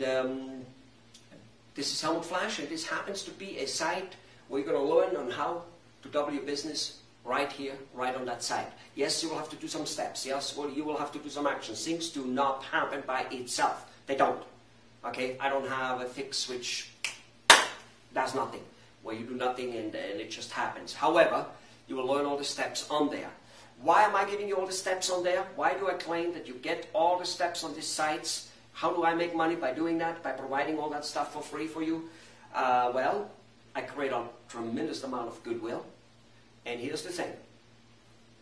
And this is Helmut Flash, and this happens to be a site where you're going to learn on how to double your business right here, right on that site. Yes, you will have to do some steps. Yes, well, you will have to do some actions. Things do not happen by itself. They don't. Okay, I don't have a fix which does nothing, where you do nothing and it just happens. However, you will learn all the steps on there. Why am I giving you all the steps on there? Why do I claim that you get all the steps on these sites? How do I make money by doing that, by providing all that stuff for free for you? Well, I create a tremendous amount of goodwill. And here's the thing.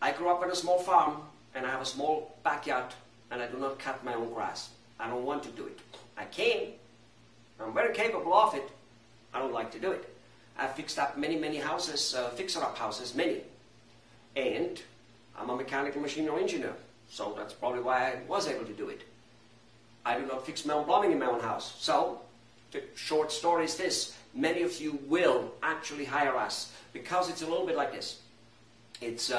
I grew up on a small farm, and I have a small backyard, and I do not cut my own grass. I don't want to do it. I can. I'm very capable of it. I don't like to do it. I've fixed up many, many houses, fixer-up houses, many. And I'm a mechanical machinery engineer, so that's probably why I was able to do it. I do not fix my own plumbing in my own house. So, the short story is this. Many of you will actually hire us because it's a little bit like this. It's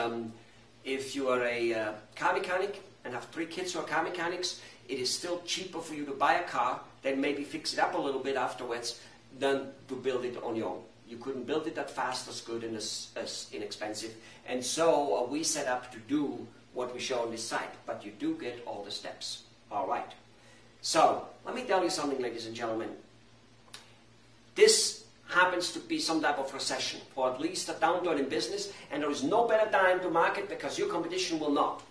if you are a car mechanic and have 3 kids who are car mechanics, it is still cheaper for you to buy a car, then maybe fix it up a little bit afterwards, than to build it on your own. You couldn't build it that fast, as good, and as inexpensive. And so we set up to do what we show on this site, but you do get all the steps. All right. So, let me tell you something, ladies and gentlemen. This happens to be some type of recession, or at least a downturn in business, and there is no better time to market because your competition will not.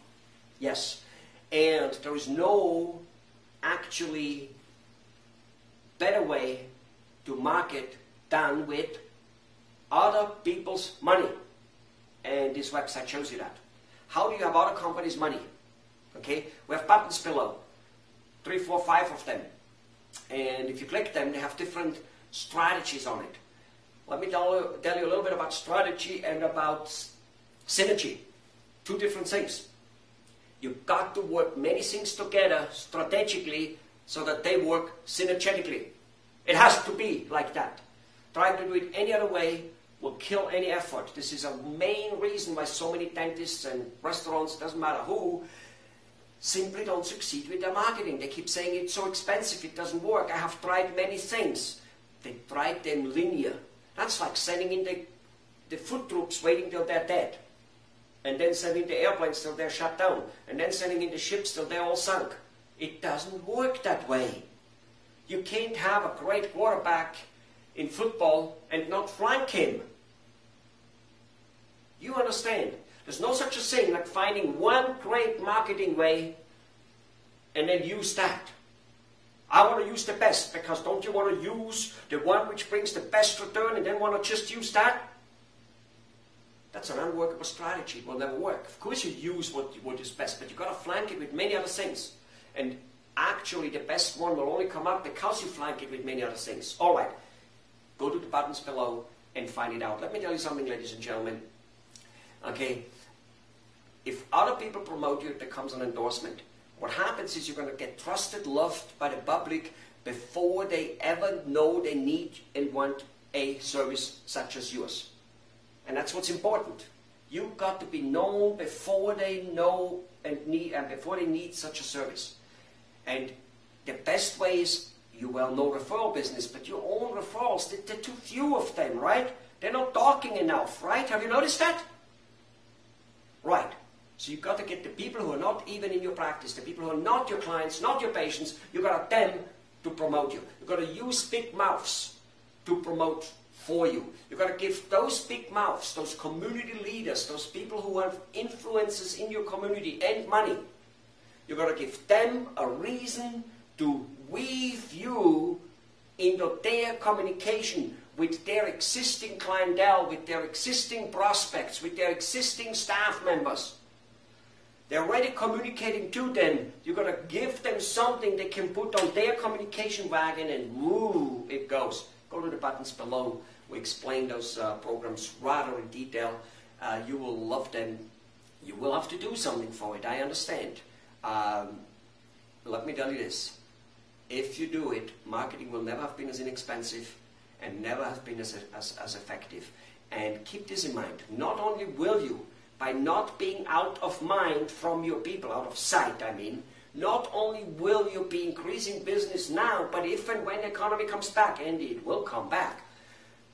Yes. And there is no actually better way to market than with other people's money. And this website shows you that. How do you have other companies' money? Okay, we have buttons below. 3, 4, 5 of them. And if you click them, they have different strategies on it. Let me tell you a little bit about strategy and about synergy. 2 different things. You've got to work many things together strategically so that they work synergetically. It has to be like that. Trying to do it any other way will kill any effort. This is a main reason why so many dentists and restaurants, doesn't matter who, simply don't succeed with their marketing. They keep saying it's so expensive, it doesn't work. I have tried many things. They tried them linear. That's like sending in the foot troops waiting till they're dead. And then sending the airplanes till they're shut down. And then sending in the ships till they're all sunk. It doesn't work that way. You can't have a great quarterback in football and not flank him. You understand? There's no such a thing like finding one great marketing way and then use that. I want to use the best, because don't you want to use the one which brings the best return and then want to just use that? That's an unworkable strategy. It will never work. Of course you use what is best, but you've got to flank it with many other things. And actually the best one will only come up because you flank it with many other things. All right. Go to the buttons below and find it out. Let me tell you something, ladies and gentlemen. Okay, if other people promote you, it becomes an endorsement. What happens is you're going to get trusted, loved by the public before they ever know they need and want a service such as yours. And that's what's important. You've got to be known before they know and before they need such a service. And the best way is, you well know referral business, but your own referrals, there are too few of them, right? They're not talking enough, right? Have you noticed that? Right. So you've got to get the people who are not even in your practice, the people who are not your clients, not your patients, you've got them to promote you. You've got to use big mouths to promote for you. You've got to give those big mouths, those community leaders, those people who have influences in your community and money, you've got to give them a reason to weave you into their communication with their existing clientele, with their existing prospects, with their existing staff members. They're already communicating to them. You've got to give them something they can put on their communication wagon, and woo, it goes. Go to the buttons below. We explain those programs rather in detail. You will love them. You will have to do something for it, I understand. Let me tell you this. If you do it, marketing will never have been as inexpensive and never have been as effective. And keep this in mind. Not only will you, by not being out of mind from your people, out of sight I mean, not only will you be increasing business now, but if and when the economy comes back, and it will come back,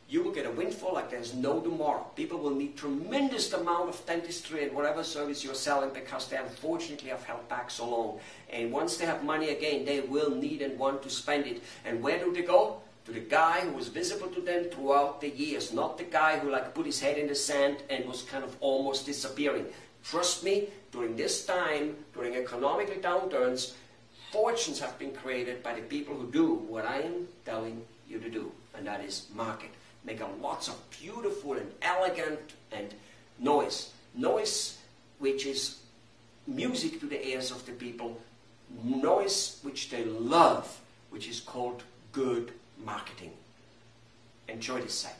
you will get a windfall like there's no tomorrow. People will need tremendous amount of dentistry and whatever service you're selling because they unfortunately have held back so long. And once they have money again, they will need and want to spend it. And where do they go? To the guy who was visible to them throughout the years, not the guy who like put his head in the sand and was kind of almost disappearing. Trust me, during this time, during economic downturns, fortunes have been created by the people who do what I am telling you to do, and that is market. Make lots of beautiful and elegant and noise. Noise which is music to the ears of the people. Noise which they love, which is called good marketing. Enjoy this site.